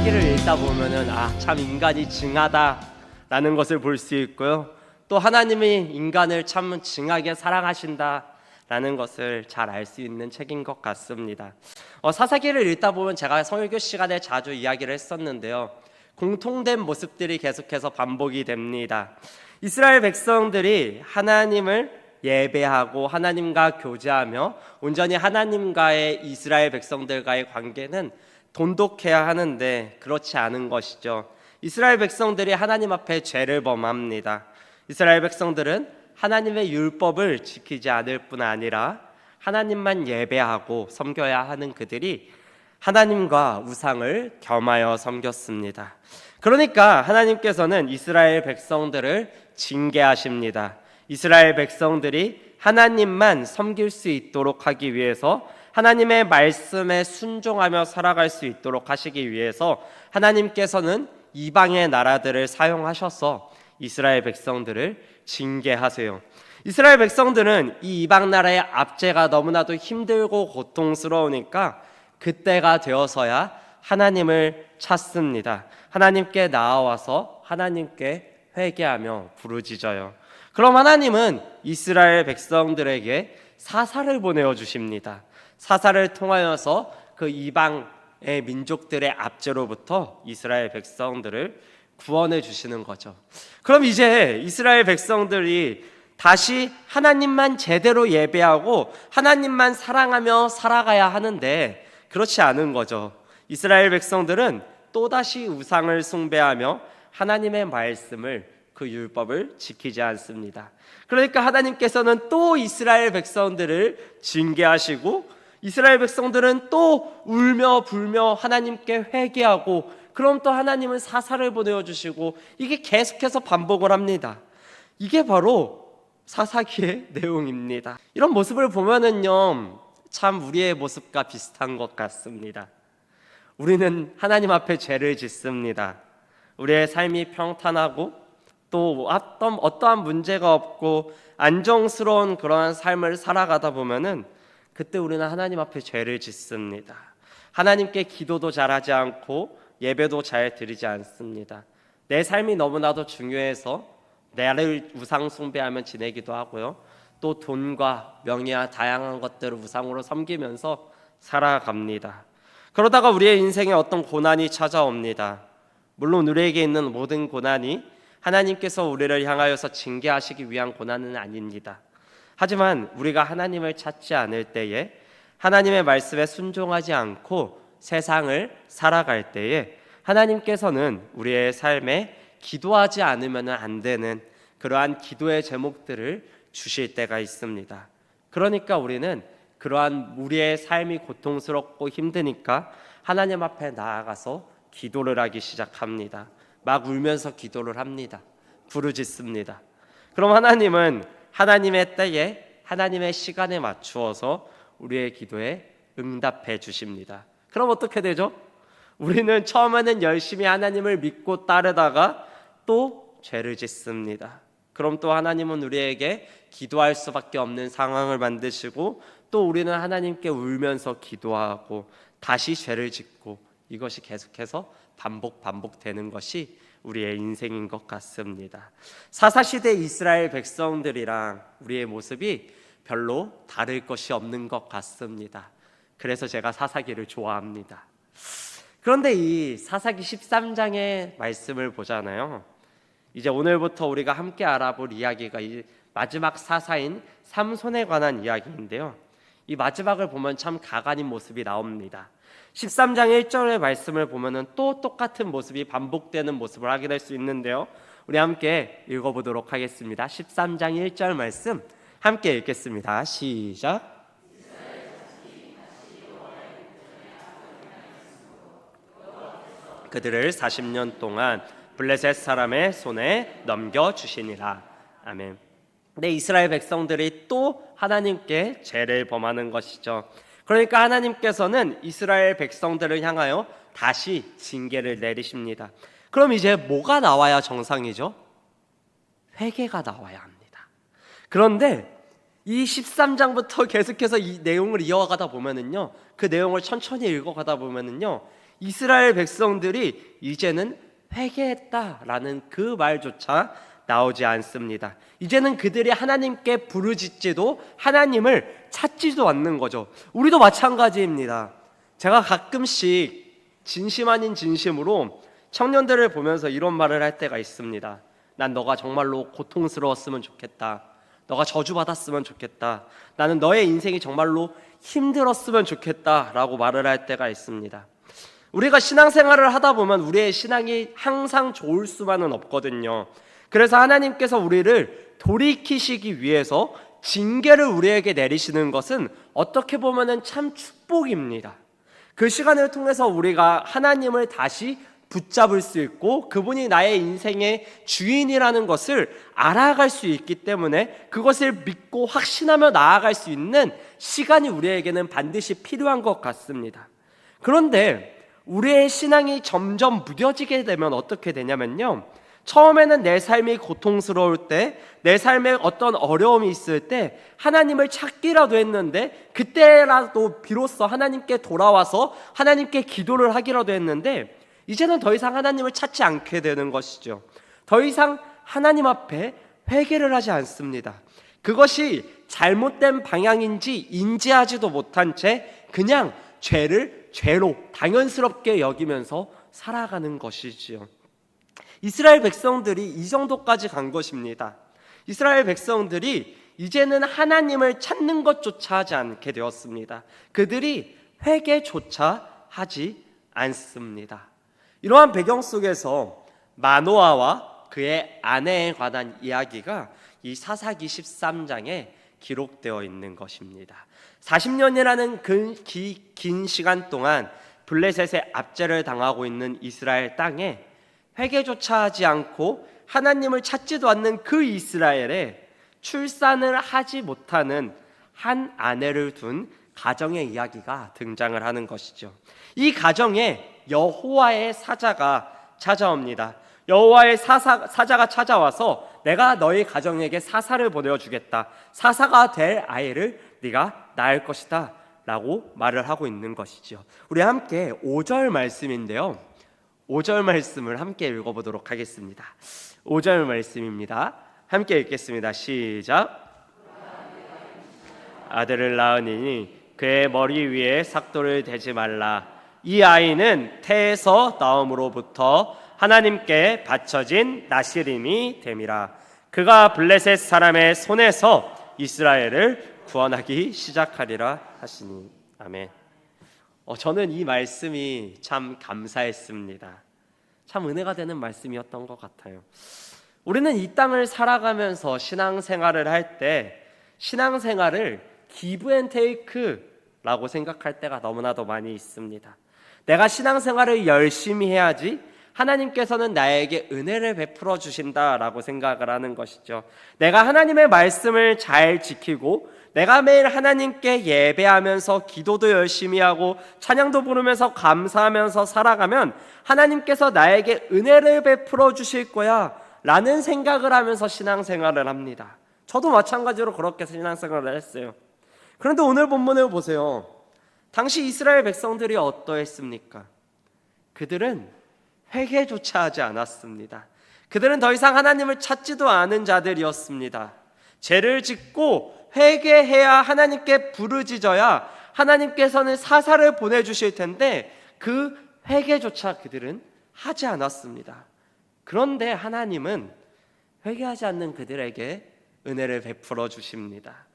사사기를 읽다 보면은 참 인간이 징하다라는 것을 볼 수 있고요. 또 하나님이 인간을 참 징하게 사랑하신다라는 것을 잘 알 수 있는 책인 것 같습니다. 사사기를 읽다 보면 제가 성일교 시간에 자주 이야기를 했었는데요. 공통된 모습들이 계속해서 반복이 됩니다. 이스라엘 백성들이 하나님을 예배하고 하나님과 교제하며 온전히 하나님과의 이스라엘 백성들과의 관계는 돈독해야 하는데 그렇지 않은 것이죠. 이스라엘 백성들이 하나님 앞에 죄를 범합니다. 이스라엘 백성들은 하나님의 율법을 지키지 않을 뿐 아니라 하나님만 예배하고 섬겨야 하는 그들이 하나님과 우상을 겸하여 섬겼습니다. 그러니까 하나님께서는 이스라엘 백성들을 징계하십니다. 이스라엘 백성들이 하나님만 섬길 수 있도록 하기 위해서, 하나님의 말씀에 순종하며 살아갈 수 있도록 하시기 위해서 하나님께서는 이방의 나라들을 사용하셔서 이스라엘 백성들을 징계하세요. 이스라엘 백성들은 이 이방 나라의 압제가 너무나도 힘들고 고통스러우니까 그때가 되어서야 하나님을 찾습니다. 하나님께 나아와서 하나님께 회개하며 부르짖어요. 그럼 하나님은 이스라엘 백성들에게 사사를 보내어 주십니다. 사사를 통하여서 그 이방의 민족들의 압제로부터 이스라엘 백성들을 구원해 주시는 거죠. 그럼 이제 이스라엘 백성들이 다시 하나님만 제대로 예배하고 하나님만 사랑하며 살아가야 하는데 그렇지 않은 거죠. 이스라엘 백성들은 또다시 우상을 숭배하며 하나님의 말씀을, 그 율법을 지키지 않습니다. 그러니까 하나님께서는 또 이스라엘 백성들을 징계하시고 이스라엘 백성들은 또 울며 불며 하나님께 회개하고, 그럼 또 하나님은 사사를 보내어 주시고, 이게 계속해서 반복을 합니다. 이게 바로 사사기의 내용입니다. 이런 모습을 보면은요, 참 우리의 모습과 비슷한 것 같습니다. 우리는 하나님 앞에 죄를 짓습니다. 우리의 삶이 평탄하고 또 어떠한 문제가 없고 안정스러운 그러한 삶을 살아가다 보면은 그때 우리는 하나님 앞에 죄를 짓습니다. 하나님께 기도도 잘하지 않고 예배도 잘 드리지 않습니다. 내 삶이 너무나도 중요해서 나를 우상 숭배하며 지내기도 하고요. 또 돈과 명예와 다양한 것들을 우상으로 섬기면서 살아갑니다. 그러다가 우리의 인생에 어떤 고난이 찾아옵니다. 물론 우리에게 있는 모든 고난이 하나님께서 우리를 향하여서 징계하시기 위한 고난은 아닙니다. 하지만 우리가 하나님을 찾지 않을 때에, 하나님의 말씀에 순종하지 않고 세상을 살아갈 때에 하나님께서는 우리의 삶에 기도하지 않으면 안 되는 그러한 기도의 제목들을 주실 때가 있습니다. 그러니까 우리는 그러한 우리의 삶이 고통스럽고 힘드니까 하나님 앞에 나아가서 기도를 하기 시작합니다. 막 울면서 기도를 합니다. 부르짖습니다. 그럼 하나님은 하나님의 때에, 하나님의 시간에 맞추어서 우리의 기도에 응답해 주십니다. 그럼 어떻게 되죠? 우리는 처음에는 열심히 하나님을 믿고 따르다가 또 죄를 짓습니다. 그럼 또 하나님은 우리에게 기도할 수밖에 없는 상황을 만드시고, 또 우리는 하나님께 울면서 기도하고 다시 죄를 짓고, 이것이 계속해서 반복되는 것이 우리의 인생인 것 같습니다. 사사시대 이스라엘 백성들이랑 우리의 모습이 별로 다를 것이 없는 것 같습니다. 그래서 제가 사사기를 좋아합니다. 그런데 이 사사기 13장의 말씀을 보잖아요. 이제 오늘부터 우리가 함께 알아볼 이야기가 이 마지막 사사인 삼손에 관한 이야기인데요. 이 마지막을 보면 참 가관인 모습이 나옵니다. 13장 1절의 말씀을 보면은 또 똑같은 모습이 반복되는 모습을 확인할 수 있는데요. 우리 함께 읽어보도록 하겠습니다. 13장 1절 말씀 함께 읽겠습니다. 시작. 그들을 40년 동안 블레셋 사람의 손에 넘겨주시니라. 아멘. 네, 이스라엘 백성들이 또 하나님께 죄를 범하는 것이죠. 그러니까 하나님께서는 이스라엘 백성들을 향하여 다시 징계를 내리십니다. 그럼 이제 뭐가 나와야 정상이죠? 회개가 나와야 합니다. 그런데 이 13장부터 계속해서 이 내용을 이어가다 보면은요, 그 내용을 천천히 읽어가다 보면은요, 이스라엘 백성들이 이제는 회개했다라는 그 말조차 나오지 않습니다. 이제는 그들이 하나님께 부르짖지도 하나님을 찾지도 않는 거죠. 우리도 마찬가지입니다. 제가 가끔씩 진심 아닌 진심으로 청년들을 보면서 이런 말을 할 때가 있습니다. 난 너가 정말로 고통스러웠으면 좋겠다. 너가 저주받았으면 좋겠다. 나는 너의 인생이 정말로 힘들었으면 좋겠다 라고 말을 할 때가 있습니다. 우리가 신앙생활을 하다 보면 우리의 신앙이 항상 좋을 수만은 없거든요. 그래서 하나님께서 우리를 돌이키시기 위해서 징계를 우리에게 내리시는 것은 어떻게 보면 참 축복입니다. 그 시간을 통해서 우리가 하나님을 다시 붙잡을 수 있고 그분이 나의 인생의 주인이라는 것을 알아갈 수 있기 때문에 그것을 믿고 확신하며 나아갈 수 있는 시간이 우리에게는 반드시 필요한 것 같습니다. 그런데 우리의 신앙이 점점 무뎌지게 되면 어떻게 되냐면요, 처음에는 내 삶이 고통스러울 때, 내 삶에 어떤 어려움이 있을 때 하나님을 찾기라도 했는데, 그때라도 비로소 하나님께 돌아와서 하나님께 기도를 하기라도 했는데, 이제는 더 이상 하나님을 찾지 않게 되는 것이죠. 더 이상 하나님 앞에 회개를 하지 않습니다. 그것이 잘못된 방향인지 인지하지도 못한 채 그냥 죄를 죄로 당연스럽게 여기면서 살아가는 것이지요. 이스라엘 백성들이 이 정도까지 간 것입니다. 이스라엘 백성들이 이제는 하나님을 찾는 것조차 하지 않게 되었습니다. 그들이 회개조차 하지 않습니다. 이러한 배경 속에서 마노아와 그의 아내에 관한 이야기가 이 사사기 13장에 기록되어 있는 것입니다. 40년이라는 긴 시간 동안 블레셋의 압제를 당하고 있는 이스라엘 땅에 회개조차 하지 않고 하나님을 찾지도 않는 그 이스라엘에 출산을 하지 못하는 한 아내를 둔 가정의 이야기가 등장을 하는 것이죠. 이 가정에 여호와의 사자가 찾아옵니다. 여호와의 사자가 찾아와서 내가 너희 가정에게 사사를 보내주겠다. 사사가 될 아이를 네가 낳을 것이다 라고 말을 하고 있는 것이죠. 우리 함께 5절 말씀인데요, 5절 말씀을 함께 읽어보도록 하겠습니다. 5절 말씀입니다. 함께 읽겠습니다. 시작. 아들을 낳으니 그의 머리 위에 삭도를 대지 말라. 이 아이는 태에서 나옴으로부터 하나님께 바쳐진 나시림이 됨이라. 그가 블레셋 사람의 손에서 이스라엘을 구원하기 시작하리라 하시니. 아멘. 저는 이 말씀이 참 감사했습니다. 참 은혜가 되는 말씀이었던 것 같아요. 우리는 이 땅을 살아가면서 신앙생활을 할 때 신앙생활을 기브 앤 테이크라고 생각할 때가 너무나도 많이 있습니다. 내가 신앙생활을 열심히 해야지 하나님께서는 나에게 은혜를 베풀어 주신다라고 생각을 하는 것이죠. 내가 하나님의 말씀을 잘 지키고 내가 매일 하나님께 예배하면서 기도도 열심히 하고 찬양도 부르면서 감사하면서 살아가면 하나님께서 나에게 은혜를 베풀어 주실 거야 라는 생각을 하면서 신앙생활을 합니다. 저도 마찬가지로 그렇게 신앙생활을 했어요. 그런데 오늘 본문을 보세요. 당시 이스라엘 백성들이 어떠했습니까? 그들은 회개조차 하지 않았습니다. 그들은 더 이상 하나님을 찾지도 않은 자들이었습니다. 죄를 짓고 회개해야 하나님께 부르짖어야 하나님께서는 사사를 보내주실 텐데 그 회개조차 그들은 하지 않았습니다. 그런데 하나님은 회개하지 않는 그들에게 은혜를 베풀어 주십니다.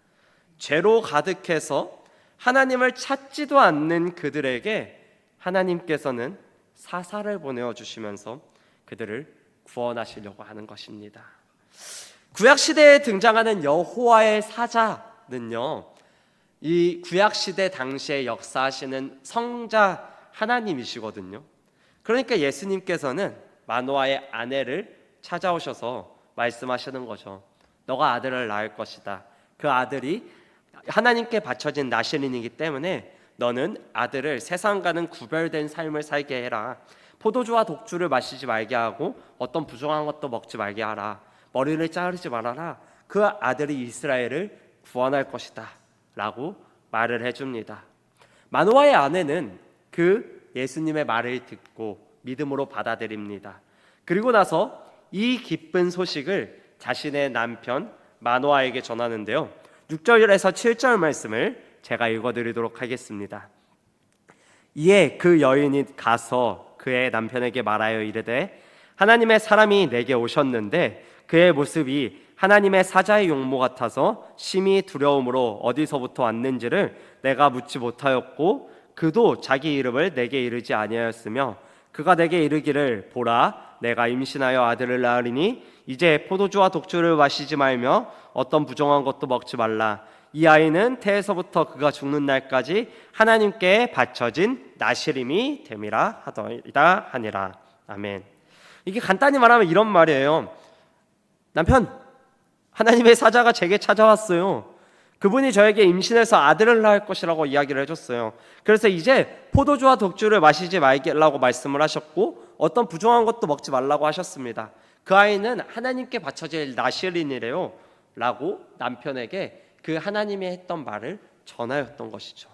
죄로 가득해서 하나님을 찾지도 않는 그들에게 하나님께서는 사사를 보내주시면서 그들을 구원하시려고 하는 것입니다. 구약시대에 등장하는 여호와의 사자는요, 이 구약시대 당시에 역사하시는 성자 하나님이시거든요. 그러니까 예수님께서는 마노아의 아내를 찾아오셔서 말씀하시는 거죠. 너가 아들을 낳을 것이다. 그 아들이 하나님께 바쳐진 나시린이기 때문에 너는 아들을 세상과는 구별된 삶을 살게 해라. 포도주와 독주를 마시지 말게 하고 어떤 부정한 것도 먹지 말게 하라. 머리를 자르지 말아라. 그 아들이 이스라엘을 구원할 것이다 라고 말을 해줍니다. 마노아의 아내는 그 예수님의 말을 듣고 믿음으로 받아들입니다. 그리고 나서 이 기쁜 소식을 자신의 남편 마노아에게 전하는데요. 6절에서 7절 말씀을 제가 읽어드리도록 하겠습니다. 이에 그 여인이 가서 그의 남편에게 말하여 이르되 하나님의 사람이 내게 오셨는데 그의 모습이 하나님의 사자의 용모 같아서 심히 두려움으로 어디서부터 왔는지를 내가 묻지 못하였고 그도 자기 이름을 내게 이르지 아니하였으며 그가 내게 이르기를 보라 내가 임신하여 아들을 낳으리니 이제 포도주와 독주를 마시지 말며 어떤 부정한 것도 먹지 말라 이 아이는 태에서부터 그가 죽는 날까지 하나님께 바쳐진 나시림이 됨이라 하더이다 하니라. 아멘. 이게 간단히 말하면 이런 말이에요. 남편, 하나님의 사자가 제게 찾아왔어요. 그분이 저에게 임신해서 아들을 낳을 것이라고 이야기를 해줬어요. 그래서 이제 포도주와 독주를 마시지 말라고 말씀을 하셨고 어떤 부정한 것도 먹지 말라고 하셨습니다. 그 아이는 하나님께 바쳐질 나시린이래요 라고 남편에게 그 하나님이 했던 말을 전하였던 것이죠.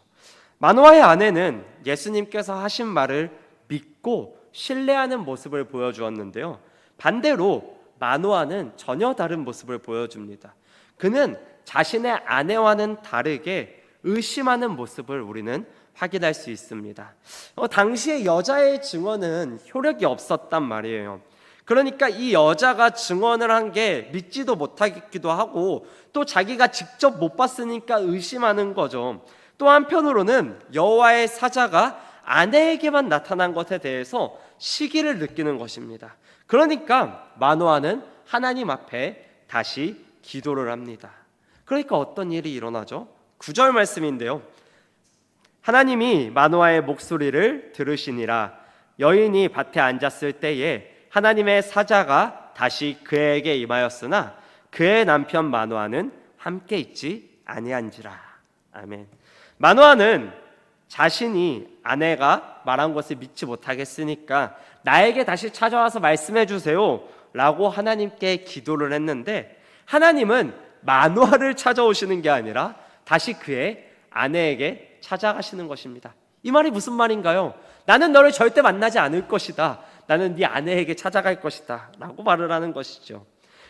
마노아의 아내는 예수님께서 하신 말을 믿고 신뢰하는 모습을 보여주었는데요. 반대로 마노아는 전혀 다른 모습을 보여줍니다. 그는 자신의 아내와는 다르게 의심하는 모습을 우리는 확인할 수 있습니다. 당시의 여자의 증언은 효력이 없었단 말이에요. 그러니까 이 여자가 증언을 한 게 믿지도 못하기도 하고 또 자기가 직접 못 봤으니까 의심하는 거죠. 또 한편으로는 여호와의 사자가 아내에게만 나타난 것에 대해서 시기를 느끼는 것입니다. 그러니까 마노아는 하나님 앞에 다시 기도를 합니다. 그러니까 어떤 일이 일어나죠? 9절 말씀인데요. 하나님이 마노아의 목소리를 들으시니라. 여인이 밭에 앉았을 때에 하나님의 사자가 다시 그에게 임하였으나 그의 남편 마노아는 함께 있지 아니한지라. 아멘. 마노아는 자신이 아내가 말한 것을 믿지 못하겠으니까 나에게 다시 찾아와서 말씀해 주세요 라고 하나님께 기도를 했는데 하나님은 마노아를 찾아오시는 게 아니라 다시 그의 아내에게 찾아가시는 것입니다. 이 말이 무슨 말인가요? 나는 너를 절대 만나지 않을 것이다. 나는 네 아내에게 찾아갈 것이다 라고 말을 하는 것이죠.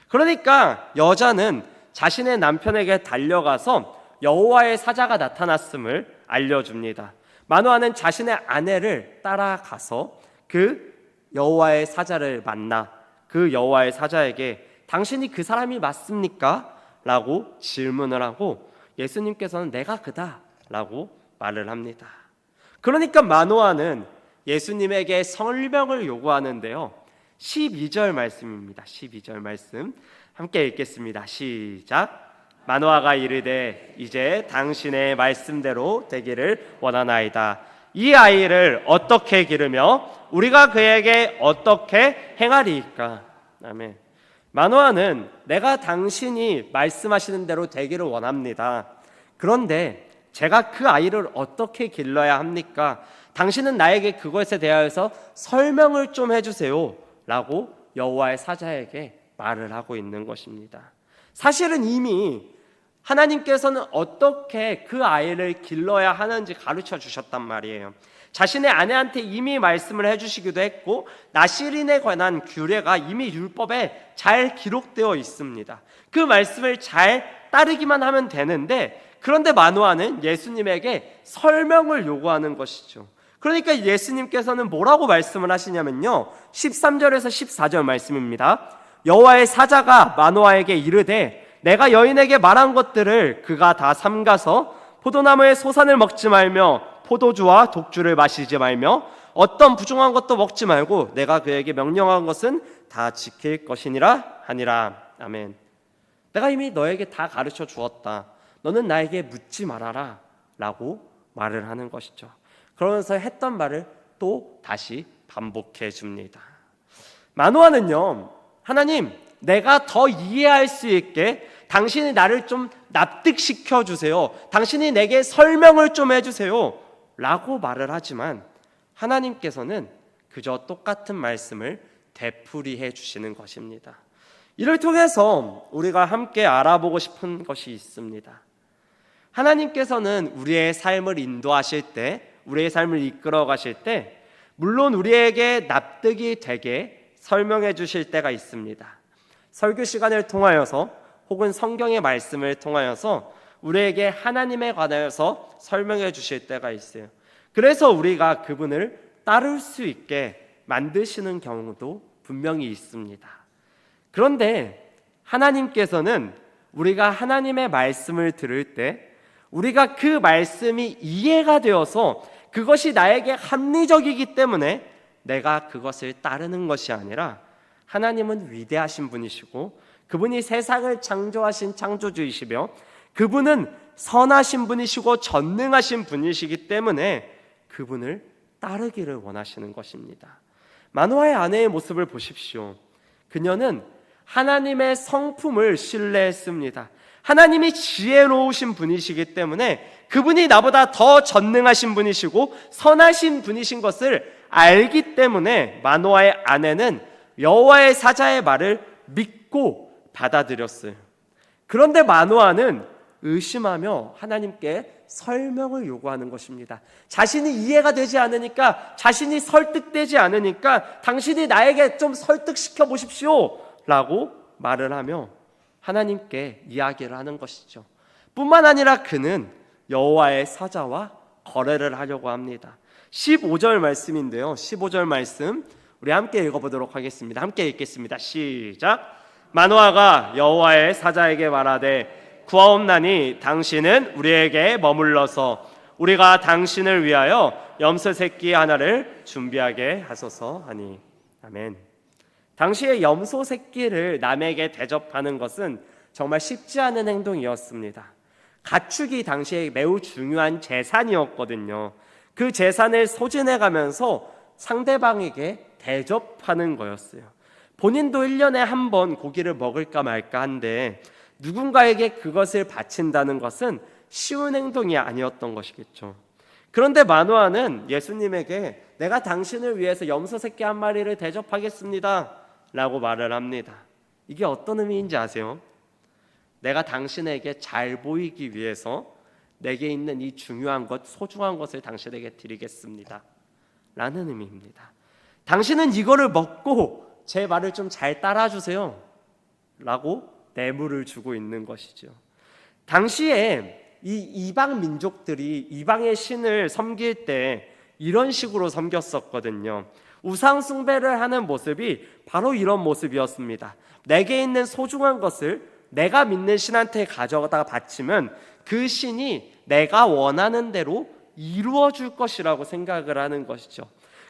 그러니까 여자는 자신의 남편에게 달려가서 여호와의 사자가 나타났음을 알려줍니다. 마노아는 자신의 아내를 따라가서 그 여호와의 사자를 만나 그 여호와의 사자에게 당신이 그 사람이 맞습니까? 라고 질문을 하고 예수님께서는 내가 그다 라고 말을 합니다. 그러니까 마노아는 예수님에게 설명을 요구하는데요. 12절 말씀입니다. 12절 말씀 함께 읽겠습니다. 시작. 마노아가 이르되 이제 당신의 말씀대로 되기를 원하나이다. 이 아이를 어떻게 기르며 우리가 그에게 어떻게 행하리이까? 아멘. 마노아는 내가 당신이 말씀하시는 대로 되기를 원합니다. 그런데 제가 그 아이를 어떻게 길러야 합니까? 당신은 나에게 그것에 대하여서 설명을 좀 해주세요 라고 여호와의 사자에게 말을 하고 있는 것입니다. 사실은 이미 하나님께서는 어떻게 그 아이를 길러야 하는지 가르쳐 주셨단 말이에요. 자신의 아내한테 이미 말씀을 해주시기도 했고 나시린에 관한 규례가 이미 율법에 잘 기록되어 있습니다. 그 말씀을 잘 따르기만 하면 되는데 그런데 마노아는 예수님에게 설명을 요구하는 것이죠. 그러니까 예수님께서는 뭐라고 말씀을 하시냐면요 13절에서 14절 말씀입니다. 여호와의 사자가 마노아에게 이르되 내가 여인에게 말한 것들을 그가 다 삼가서 포도나무의 소산을 먹지 말며 포도주와 독주를 마시지 말며 어떤 부정한 것도 먹지 말고 내가 그에게 명령한 것은 다 지킬 것이니라 하니라. 아멘. 내가 이미 너에게 다 가르쳐 주었다. 너는 나에게 묻지 말아라 라고 말을 하는 것이죠. 그러면서 했던 말을 또 다시 반복해 줍니다. 마노아는요 하나님 내가 더 이해할 수 있게 당신이 나를 좀 납득시켜 주세요. 당신이 내게 설명을 좀 해주세요 라고 말을 하지만 하나님께서는 그저 똑같은 말씀을 되풀이해 주시는 것입니다. 이를 통해서 우리가 함께 알아보고 싶은 것이 있습니다. 하나님께서는 우리의 삶을 인도하실 때, 우리의 삶을 이끌어 가실 때 물론 우리에게 납득이 되게 설명해 주실 때가 있습니다. 설교 시간을 통하여서 혹은 성경의 말씀을 통하여서 우리에게 하나님에 관하여서 설명해 주실 때가 있어요. 그래서 우리가 그분을 따를 수 있게 만드시는 경우도 분명히 있습니다. 그런데 하나님께서는 우리가 하나님의 말씀을 들을 때 우리가 그 말씀이 이해가 되어서 그것이 나에게 합리적이기 때문에 내가 그것을 따르는 것이 아니라, 하나님은 위대하신 분이시고 그분이 세상을 창조하신 창조주이시며 그분은 선하신 분이시고 전능하신 분이시기 때문에 그분을 따르기를 원하시는 것입니다. 마노아의 아내의 모습을 보십시오. 그녀는 하나님의 성품을 신뢰했습니다. 하나님이 지혜로우신 분이시기 때문에 그분이 나보다 더 전능하신 분이시고 선하신 분이신 것을 알기 때문에 마노아의 아내는 여호와의 사자의 말을 믿고 받아들였어요. 그런데 마노아는 의심하며 하나님께 설명을 요구하는 것입니다. 자신이 이해가 되지 않으니까, 자신이 설득되지 않으니까 당신이 나에게 좀 설득시켜 보십시오 라고 말을 하며 하나님께 이야기를 하는 것이죠. 뿐만 아니라 그는 여호와의 사자와 거래를 하려고 합니다. 15절 말씀인데요, 15절 말씀 우리 함께 읽어보도록 하겠습니다. 함께 읽겠습니다. 시작. 마노아가 여호와의 사자에게 말하되 구하옵나니 당신은 우리에게 머물러서 우리가 당신을 위하여 염소 새끼 하나를 준비하게 하소서 하니. 아멘. 당시에 염소 새끼를 남에게 대접하는 것은 정말 쉽지 않은 행동이었습니다. 가축이 당시에 매우 중요한 재산이었거든요. 그 재산을 소진해가면서 상대방에게 대접하는 거였어요. 본인도 1년에 한 번 고기를 먹을까 말까 한데 누군가에게 그것을 바친다는 것은 쉬운 행동이 아니었던 것이겠죠. 그런데 마노아는 예수님에게 내가 당신을 위해서 염소 새끼 한 마리를 대접하겠습니다 라고 말을 합니다. 이게 어떤 의미인지 아세요? 내가 당신에게 잘 보이기 위해서 내게 있는 이 중요한 것, 소중한 것을 당신에게 드리겠습니다 라는 의미입니다. 당신은 이거를 먹고 제 말을 좀 잘 따라주세요 라고 뇌물을 주고 있는 것이죠. 당시에 이 이방 민족들이 이방의 신을 섬길 때 이런 식으로 섬겼었거든요. 우상 숭배를 하는 모습이 바로 이런 모습이었습니다. 내게 있는 소중한 것을 내가 믿는 신한테 가져다가 바치면 그 신이 내가 원하는 대로 이루어 줄 것이라고 생각을 하는 것이죠.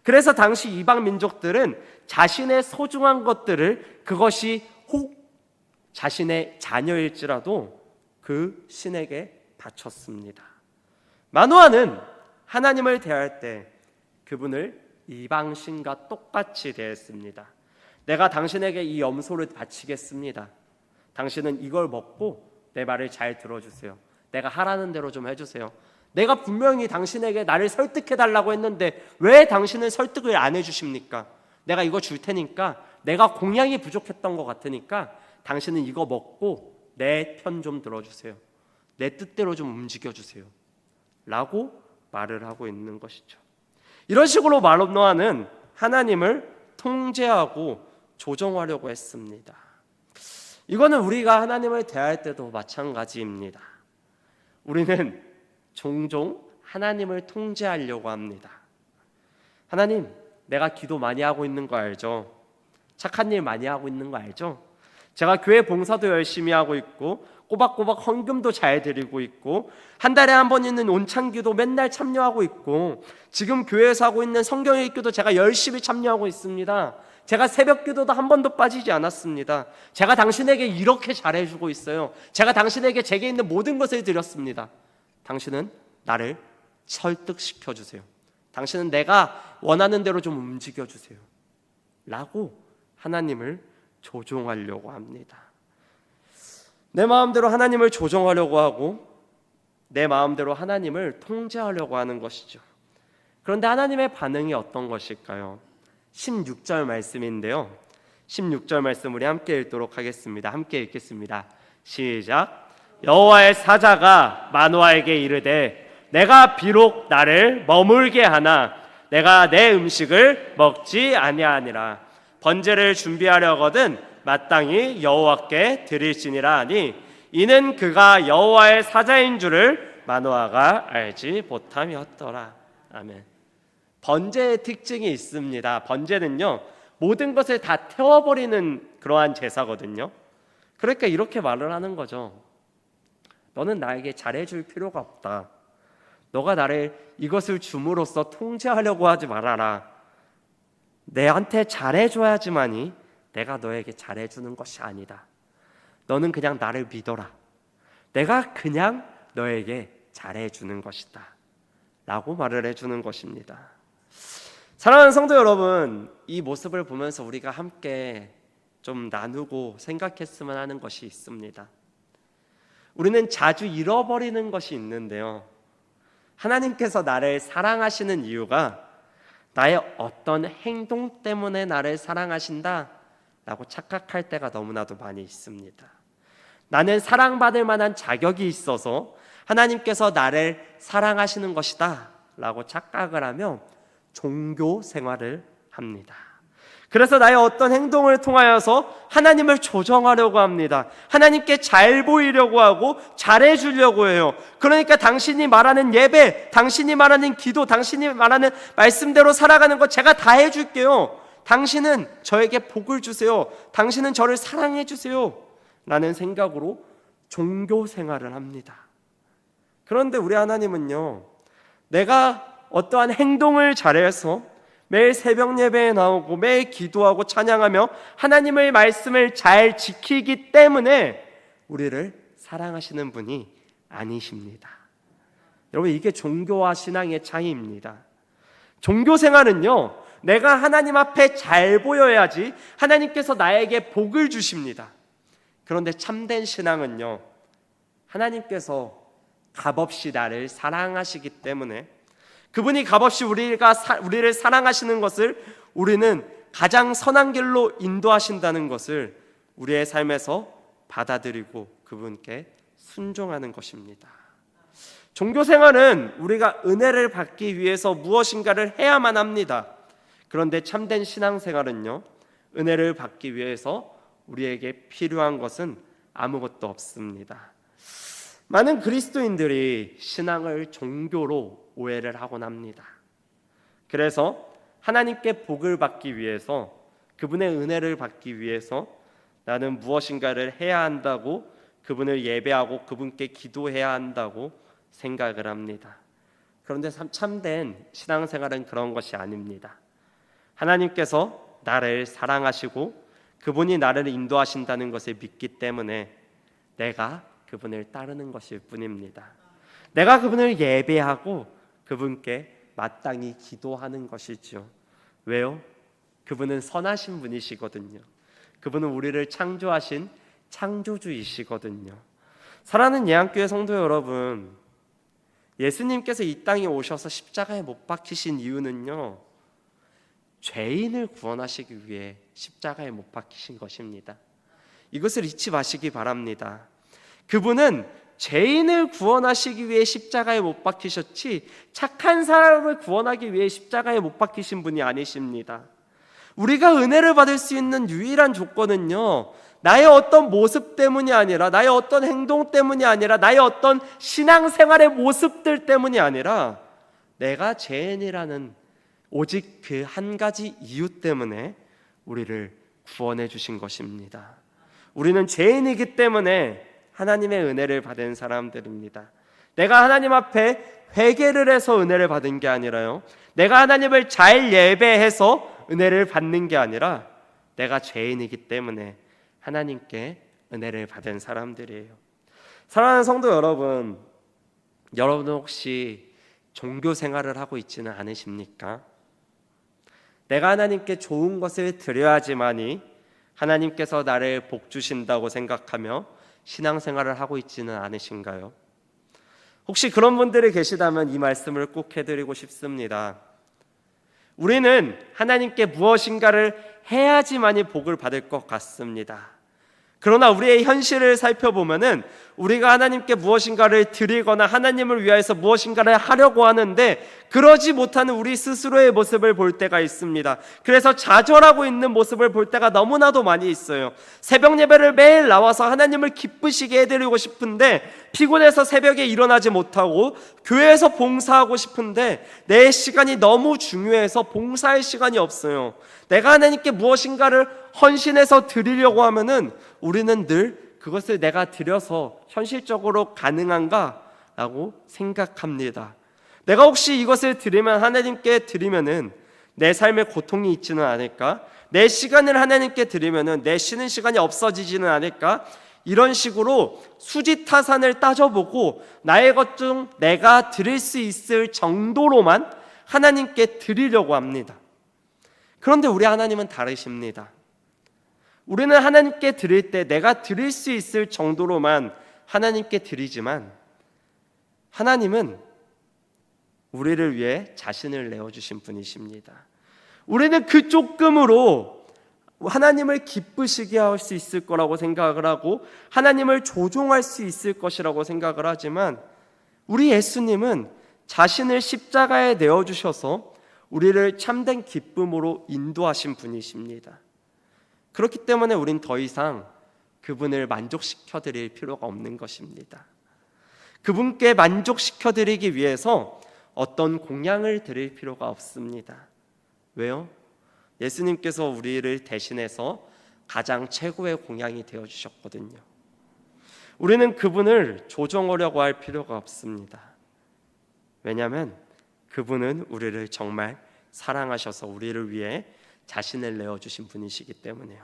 그래서 당시 이방 민족들은 자신의 소중한 것들을, 그것이 혹 자신의 자녀일지라도 그 신에게 바쳤습니다. 마노아는 하나님을 대할 때 그분을 이방 신과 똑같이 대했습니다. 내가 당신에게 이 염소를 바치겠습니다. 당신은 이걸 먹고 내 말을 잘 들어주세요. 내가 하라는 대로 좀 해주세요. 내가 분명히 당신에게 나를 설득해달라고 했는데 왜 당신은 설득을 안 해주십니까? 내가 이거 줄 테니까, 내가 공양이 부족했던 것 같으니까 당신은 이거 먹고 내 편 좀 들어주세요. 내 뜻대로 좀 움직여주세요 라고 말을 하고 있는 것이죠. 이런 식으로 마노아는 하나님을 통제하고 조정하려고 했습니다. 이거는 우리가 하나님을 대할 때도 마찬가지입니다. 우리는 종종 하나님을 통제하려고 합니다. 하나님, 내가 기도 많이 하고 있는 거 알죠? 착한 일 많이 하고 있는 거 알죠? 제가 교회 봉사도 열심히 하고 있고 꼬박꼬박 헌금도 잘 드리고 있고 한 달에 한 번 있는 온창기도 맨날 참여하고 있고 지금 교회에서 하고 있는 성경 읽기도 제가 열심히 참여하고 있습니다. 제가 새벽 기도도 한 번도 빠지지 않았습니다. 제가 당신에게 이렇게 잘해주고 있어요. 제가 당신에게 제게 있는 모든 것을 드렸습니다. 당신은 나를 설득시켜주세요. 당신은 내가 원하는 대로 좀 움직여주세요 라고 하나님을 조종하려고 합니다. 내 마음대로 하나님을 조종하려고 하고 내 마음대로 하나님을 통제하려고 하는 것이죠. 그런데 하나님의 반응이 어떤 것일까요? 16절 말씀인데요, 16절 말씀 우리 함께 읽도록 하겠습니다. 함께 읽겠습니다. 시작. 여호와의 사자가 마노아에게 이르되 내가 비록 나를 머물게 하나 내가 내 음식을 먹지 아니하니라. 번제를 준비하려거든 마땅히 여호와께 드릴지니라 하니 이는 그가 여호와의 사자인 줄을 마노아가 알지 못함이었더라. 아멘. 번제의 특징이 있습니다. 번제는요, 모든 것을 다 태워버리는 그러한 제사거든요. 그러니까 이렇게 말을 하는 거죠. 너는 나에게 잘해줄 필요가 없다. 너가 나를 이것을 줌으로써 통제하려고 하지 말아라. 내한테 잘해줘야지만이 내가 너에게 잘해주는 것이 아니다. 너는 그냥 나를 믿어라. 내가 그냥 너에게 잘해주는 것이다 라고 말을 해주는 것입니다. 사랑하는 성도 여러분, 이 모습을 보면서 우리가 함께 좀 나누고 생각했으면 하는 것이 있습니다. 우리는 자주 잃어버리는 것이 있는데요, 하나님께서 나를 사랑하시는 이유가 나의 어떤 행동 때문에 나를 사랑하신다 라고 착각할 때가 너무나도 많이 있습니다. 나는 사랑받을 만한 자격이 있어서 하나님께서 나를 사랑하시는 것이다 라고 착각을 하며 종교 생활을 합니다. 그래서 나의 어떤 행동을 통하여서 하나님을 조정하려고 합니다. 하나님께 잘 보이려고 하고 잘해주려고 해요. 그러니까 당신이 말하는 예배, 당신이 말하는 기도, 당신이 말하는 말씀대로 살아가는 것 제가 다 해줄게요. 당신은 저에게 복을 주세요. 당신은 저를 사랑해 주세요 라는 생각으로 종교 생활을 합니다. 그런데 우리 하나님은요, 내가 어떠한 행동을 잘해서 매일 새벽 예배에 나오고 매일 기도하고 찬양하며 하나님의 말씀을 잘 지키기 때문에 우리를 사랑하시는 분이 아니십니다. 여러분, 이게 종교와 신앙의 차이입니다. 종교 생활은요, 내가 하나님 앞에 잘 보여야지 하나님께서 나에게 복을 주십니다. 그런데 참된 신앙은요, 하나님께서 값없이 나를 사랑하시기 때문에, 그분이 값없이 우리를 사랑하시는 것을 우리는 가장 선한 길로 인도하신다는 것을 우리의 삶에서 받아들이고 그분께 순종하는 것입니다. 종교생활은 우리가 은혜를 받기 위해서 무엇인가를 해야만 합니다. 그런데 참된 신앙생활은요, 은혜를 받기 위해서 우리에게 필요한 것은 아무것도 없습니다. 많은 그리스도인들이 신앙을 종교로 오해를 하곤 합니다. 그래서 하나님께 복을 받기 위해서, 그분의 은혜를 받기 위해서 나는 무엇인가를 해야 한다고, 그분을 예배하고 그분께 기도해야 한다고 생각을 합니다. 그런데 참된 신앙생활은 그런 것이 아닙니다. 하나님께서 나를 사랑하시고 그분이 나를 인도하신다는 것을 믿기 때문에 내가 그분을 따르는 것일 뿐입니다. 내가 그분을 예배하고 그분께 마땅히 기도하는 것이죠. 왜요? 그분은 선하신 분이시거든요. 그분은 우리를 창조하신 창조주이시거든요. 사랑하는 예한교회 성도 여러분, 예수님께서 이 땅에 오셔서 십자가에 못 박히신 이유는요, 죄인을 구원하시기 위해 십자가에 못 박히신 것입니다. 이것을 잊지 마시기 바랍니다. 그분은 죄인을 구원하시기 위해 십자가에 못 박히셨지 착한 사람을 구원하기 위해 십자가에 못 박히신 분이 아니십니다. 우리가 은혜를 받을 수 있는 유일한 조건은요, 나의 어떤 모습 때문이 아니라, 나의 어떤 행동 때문이 아니라, 나의 어떤 신앙생활의 모습들 때문이 아니라 내가 죄인이라는 오직 그 한 가지 이유 때문에 우리를 구원해 주신 것입니다. 우리는 죄인이기 때문에 하나님의 은혜를 받은 사람들입니다. 내가 하나님 앞에 회개를 해서 은혜를 받은 게 아니라요, 내가 하나님을 잘 예배해서 은혜를 받는 게 아니라 내가 죄인이기 때문에 하나님께 은혜를 받은 사람들이에요. 사랑하는 성도 여러분, 여러분은 혹시 종교 생활을 하고 있지는 않으십니까? 내가 하나님께 좋은 것을 드려야지만이 하나님께서 나를 복 주신다고 생각하며 신앙생활을 하고 있지는 않으신가요? 혹시 그런 분들이 계시다면 이 말씀을 꼭 해드리고 싶습니다. 우리는 하나님께 무엇인가를 해야지만이 복을 받을 것 같습니다. 그러나 우리의 현실을 살펴보면은 우리가 하나님께 무엇인가를 드리거나 하나님을 위하여서 무엇인가를 하려고 하는데 그러지 못하는 우리 스스로의 모습을 볼 때가 있습니다. 그래서 좌절하고 있는 모습을 볼 때가 너무나도 많이 있어요. 새벽 예배를 매일 나와서 하나님을 기쁘시게 해드리고 싶은데 피곤해서 새벽에 일어나지 못하고 교회에서 봉사하고 싶은데 내 시간이 너무 중요해서 봉사할 시간이 없어요. 내가 하나님께 무엇인가를 헌신해서 드리려고 하면은 우리는 늘 그것을 내가 드려서 현실적으로 가능한가? 라고 생각합니다. 내가 혹시 이것을 드리면 하나님께 드리면은 내 삶에 고통이 있지는 않을까? 내 시간을 하나님께 드리면은 내 쉬는 시간이 없어지지는 않을까? 이런 식으로 수지타산을 따져보고 나의 것 중 내가 드릴 수 있을 정도로만 하나님께 드리려고 합니다. 그런데 우리 하나님은 다르십니다. 우리는 하나님께 드릴 때 내가 드릴 수 있을 정도로만 하나님께 드리지만 하나님은 우리를 위해 자신을 내어주신 분이십니다. 우리는 그 조금으로 하나님을 기쁘시게 할 수 있을 거라고 생각을 하고 하나님을 조종할 수 있을 것이라고 생각을 하지만 우리 예수님은 자신을 십자가에 내어주셔서 우리를 참된 기쁨으로 인도하신 분이십니다. 그렇기 때문에 우린 더 이상 그분을 만족시켜 드릴 필요가 없는 것입니다. 그분께 만족시켜 드리기 위해서 어떤 공양을 드릴 필요가 없습니다. 왜요? 예수님께서 우리를 대신해서 가장 최고의 공양이 되어 주셨거든요. 우리는 그분을 조정하려고 할 필요가 없습니다. 왜냐하면 그분은 우리를 정말 사랑하셔서 우리를 위해 자신을 내어주신 분이시기 때문에요.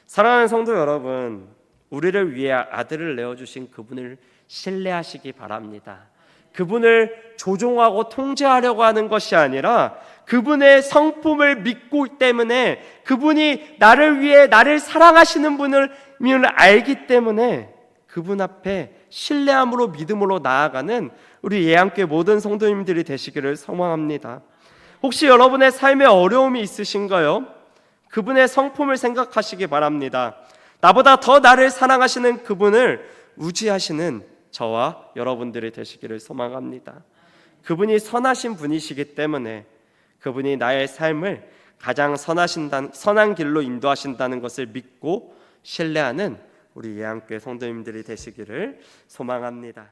사랑하는 성도 여러분, 우리를 위해 아들을 내어주신 그분을 신뢰하시기 바랍니다. 그분을 조종하고 통제하려고 하는 것이 아니라 그분의 성품을 믿고 때문에 그분이 나를 위해 나를 사랑하시는 분을 알기 때문에 그분 앞에 신뢰함으로 믿음으로 나아가는 우리 예안교회 모든 성도님들이 되시기를 소망합니다. 혹시 여러분의 삶에 어려움이 있으신가요? 그분의 성품을 생각하시기 바랍니다. 나보다 더 나를 사랑하시는 그분을 우지하시는 저와 여러분들이 되시기를 소망합니다. 그분이 선하신 분이시기 때문에 그분이 나의 삶을 가장 선한 길로 인도하신다는 것을 믿고 신뢰하는 우리 예안교회 성도님들이 되시기를 소망합니다.